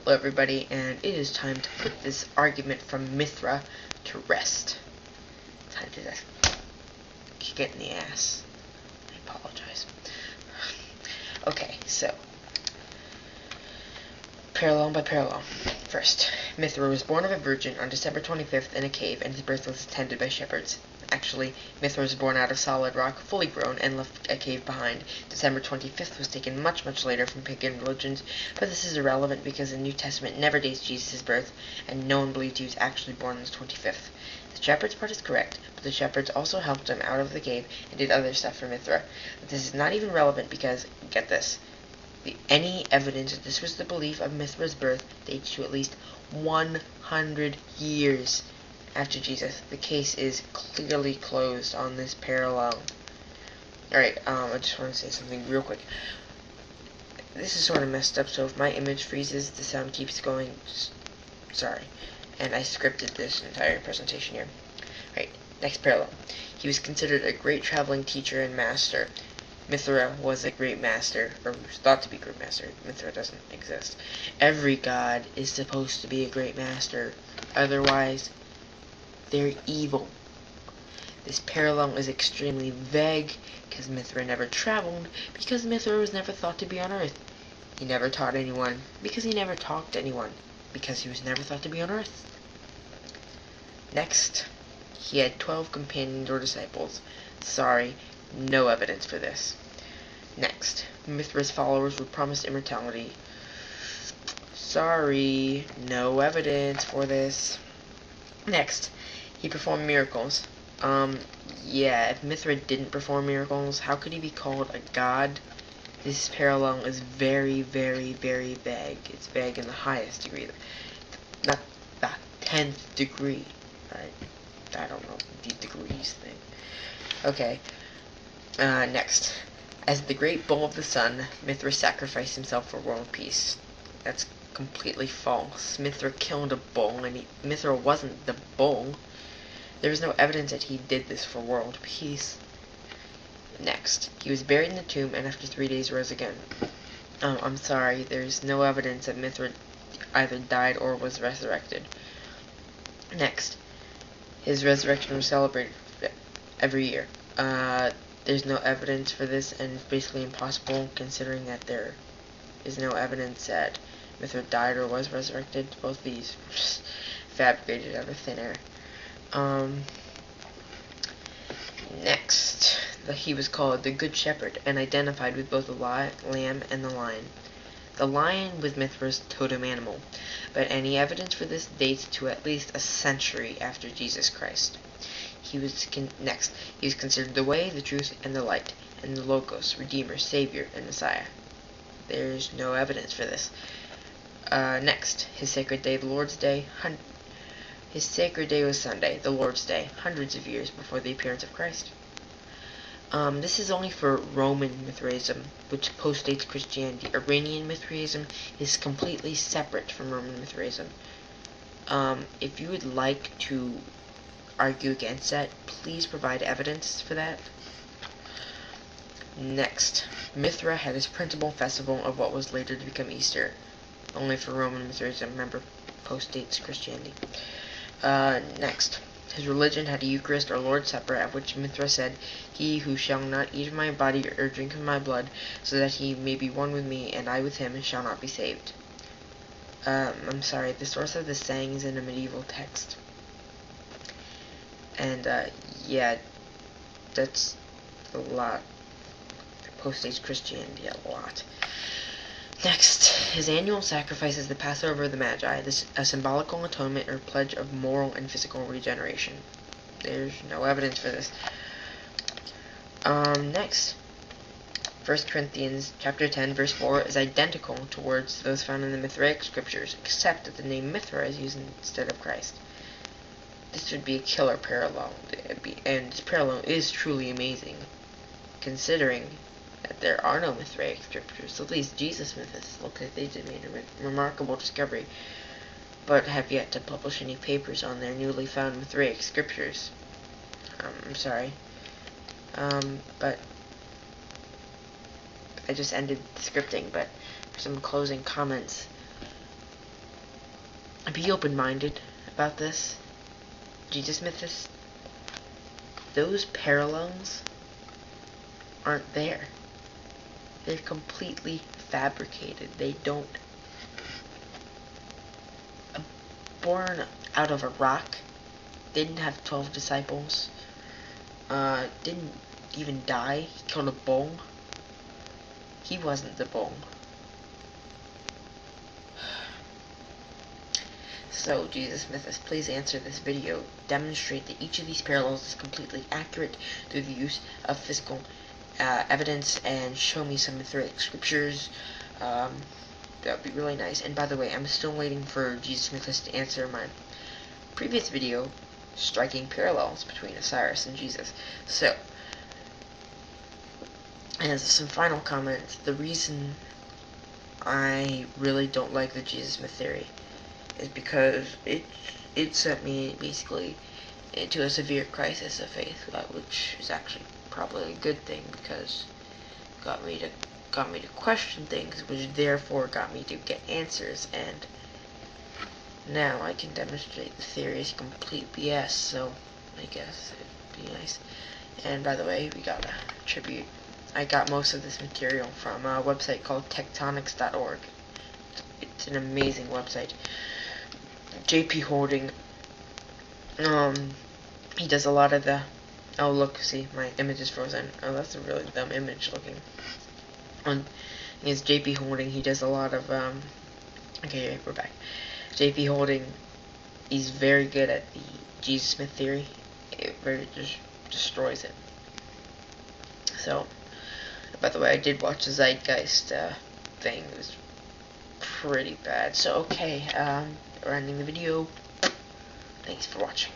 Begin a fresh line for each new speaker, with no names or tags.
Hello everybody, and it is time to put this argument from Mithra to rest. Time to just kick it in the ass. I apologize. Okay, so parallel by parallel. First, Mithra was born of a virgin on December 25th in a cave, and his birth was attended by shepherds. Actually, Mithra was born out of solid rock, fully grown, and left a cave behind. December 25th was taken much later from pagan religions, but this is irrelevant because the New Testament never dates Jesus' birth, and no one believed he was actually born on the 25th. The shepherds part is correct, but the shepherds also helped him out of the cave and did other stuff for Mithra. But this is not even relevant because, get this, any evidence that this was the belief of Mithra's birth dates to at least 100 years after Jesus. The case is clearly closed on this parallel. Alright, I just want to say something real quick. This is sort of messed up, so if my image freezes, the sound keeps going. Sorry. And I scripted this entire presentation here. Alright, next parallel. He was considered a great traveling teacher and master. Mithra was a great master, or was thought to be a great master. Mithra doesn't exist. Every god is supposed to be a great master. Otherwise, they're evil. This parallel is extremely vague because Mithra never traveled, because Mithra was never thought to be on Earth. He never taught anyone because he never talked to anyone, because he was never thought to be on Earth. Next, he had 12 companions or disciples. Sorry, no evidence for this. Next, Mithra's followers were promised immortality. Sorry, no evidence for this. Next, he performed miracles. Yeah, if Mithra didn't perform miracles, how could he be called a god? This parallel is very, very, very vague. It's vague in the highest degree. Not the 10th degree. Right? I don't know the degrees thing. Okay. Next. As the great bull of the sun, Mithra sacrificed himself for world peace. That's completely false. Mithra killed a bull, and Mithra wasn't the bull. There is no evidence that he did this for world peace. Next, he was buried in the tomb, and after 3 days rose again. I'm sorry, there's no evidence that Mithra either died or was resurrected. Next, his resurrection was celebrated every year. There's no evidence for this, and it's basically impossible considering that there is no evidence that Mithra died or was resurrected. Both these were just fabricated out of thin air. Next, he was called the Good Shepherd and identified with both the lamb and the lion. The lion was Mithra's totem animal, but any evidence for this dates to at least a century after Jesus Christ. He was considered the way, the truth, and the light, and the Logos, Redeemer, Savior, and Messiah. There's no evidence for this. Next, his sacred day, the Lord's Day. His sacred day was Sunday, the Lord's Day, hundreds of years before the appearance of Christ. This is only for Roman Mithraism, which postdates Christianity. Iranian Mithraism is completely separate from Roman Mithraism. If you would like to argue against that, please provide evidence for that. Next, Mithra had his principal festival of what was later to become Easter, only for Roman Mithraism. Remember, postdates Christianity. Next, his religion had a Eucharist or Lord's Supper, at which Mithra said, "He who shall not eat of my body or drink of my blood, so that he may be one with me and I with him, shall not be saved." I'm sorry, the source of this saying is in a medieval text. And, yeah, that's a lot. It postdates Christianity a lot. Next, his annual sacrifice is the Passover of the Magi, a symbolical atonement or pledge of moral and physical regeneration. There's no evidence for this. Next, 1 Corinthians chapter 10, verse 4 is identical to words those found in the Mithraic scriptures, except that the name Mithra is used instead of Christ. This would be a killer parallel, and this parallel is truly amazing, considering that there are no Mithraic scriptures. At least Jesus myths look like they did made a remarkable discovery, but have yet to publish any papers on their newly found Mithraic scriptures. I'm sorry. But I just ended the scripting, but for some closing comments. be open-minded about this. Jesus mythos, those parallels aren't there. They're completely fabricated. They don't. Born out of a rock, didn't have 12 disciples, didn't even die, he killed a bull. He wasn't the bull. So, Jesus Mythos, please answer this video. Demonstrate that each of these parallels is completely accurate through the use of physical evidence, and show me some Mithraic scriptures. That would be really nice. And by the way, I'm still waiting for Jesus Mythos to answer my previous video, striking parallels between Osiris and Jesus. So, as some final comments, the reason I really don't like the Jesus myth theory is because it sent me basically into a severe crisis of faith, which is actually probably a good thing, because it got me to question things, which therefore got me to get answers, and now I can demonstrate the theory is complete BS. So I guess it'd be nice. And by the way, we got a tribute. I got most of this material from a website called tectonics.org. It's an amazing website. JP Holding, he does a lot of the, oh look, see, my image is frozen. Oh, that's a really dumb image looking. He's JP Holding, he does a lot of, okay, we're back. JP Holding, he's very good at the Jesus myth theory. It very just destroys it. So, by the way, I did watch the Zeitgeist thing. It was pretty bad. So, okay, we're ending the video. Thanks for watching.